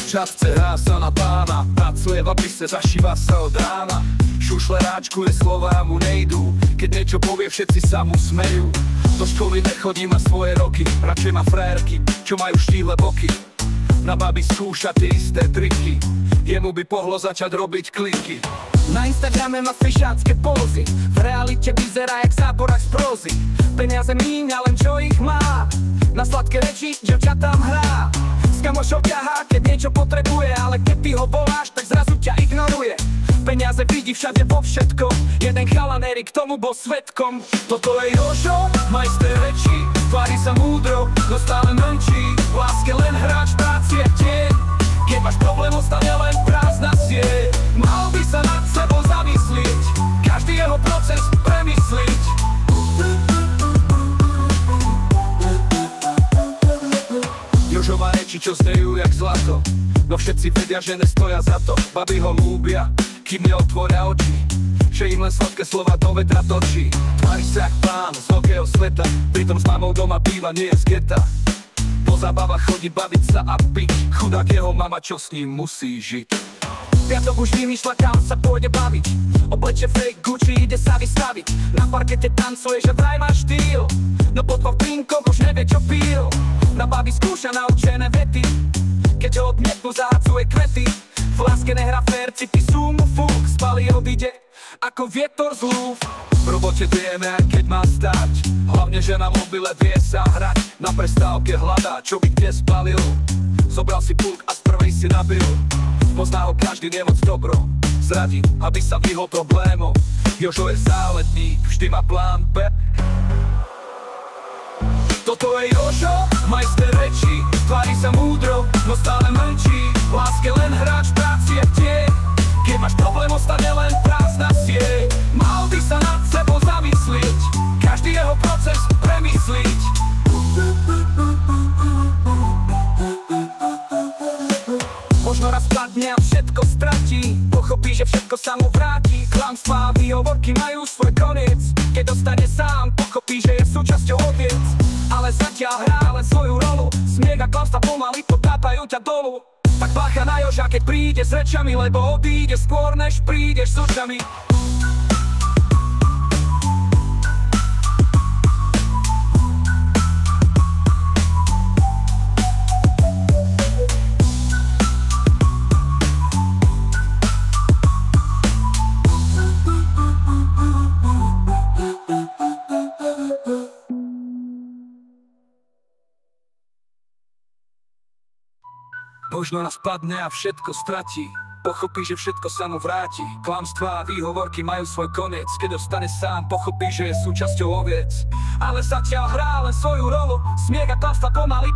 čapce hrá sa na pána, pracuje v abise, zašíva sa od rána. Šušle ráčkuje, slová mu nejdú, keď niečo povie, všetci sa mu smejú. Do školy nechodí, má svoje roky, radšej má frajerky, čo majú štíhle boky. Na baby skúša tie isté triky, jemu by pohlo začať robiť kliky. Na Instagrame má fišácké pózy, v realite vyzerá jak záporák z prózy. Peniaze míňa, len čo ich má, na sladké reči dievčatám hrá. S kamošou ťahá, keď niečo potrebuje, ale keď ty ho voláš, tak zrazu ťa ignoruje. Peniaze vidí všade vo všetkom, jeden chalan Erik tomu bol svedkom. Toto je Jožo, majster reči, tvári sa múdro, no stále mlčí. V láske len hráč, práci je tieň, keď máš problém, ostane len prázdna sieť. Mal by sa nad sebou zamyslieť, každý jeho proces premysliť. Jožova reči, čo znejú jak zlato, no všetci vedia, že nestoja za to. Baby ho ľúbia, kým neotvoria oči, že im len sladké slova do vetra točí. Tvári sa jak pán z hokejho sveta, pritom s mamou doma býva, nie je z geta. Po zábavách chodí baviť sa a piť, chudák jeho mama, čo s ním musí žiť. Piatok už vymýšľa, kam sa pôjde baviť, obleče fake Gucci, ide sa vystaviť. Na parkete tancuje, že vraj má štýl, no pod drinkom už nevie, čo pil. Na babi skúša naučené vety, keď ho odmietnú, zahadzuje kvety. V láske nehrá fér, city sú mu fúk, spalí odíde ako vietor z lúv. V robote vieme, aj keď má stať, hlavne, že na mobile vie sa hrať. Na prestávke hľadá, čo by kde spalil, zobral si pulk a z prvej si nabil. Pozná ho každý, nemoc dobro zradí, aby sa vyhol problémom. Jožo je záletník, vždy má plán B. Toto je Jožo, majster reči, tvári sa múdro, no stále mlčí. V láske len hráč, práci je tieň, keď máš problém, ostane len prázdna sieť. Mal by sa nad sebou zamyslieť, každý jeho proces premysliť. Možno raz padne a všetko stratí, pochopí, že všetko sa mu vráti. Klamstvá a výhovorky majú svoj koniec, keď dostane sám, pochopí, že je súčasťou oviec. Ale zatiaľ hrá len svoju rolu, smiech a klamstva pomaly potápajú ťa dolu. Tak bacha na Joža, keď príde s rečami, lebo odíde skôr, než prídeš s očami. Možno nás padne a všetko stratí, pochopí, že všetko sa mu vráti. Klamstvá a výhovorky majú svoj koniec, keď ostane sám, pochopí, že je súčasťou oviec. Ale zatiaľ hrá len svoju rolu, smiech a klamstva pomaly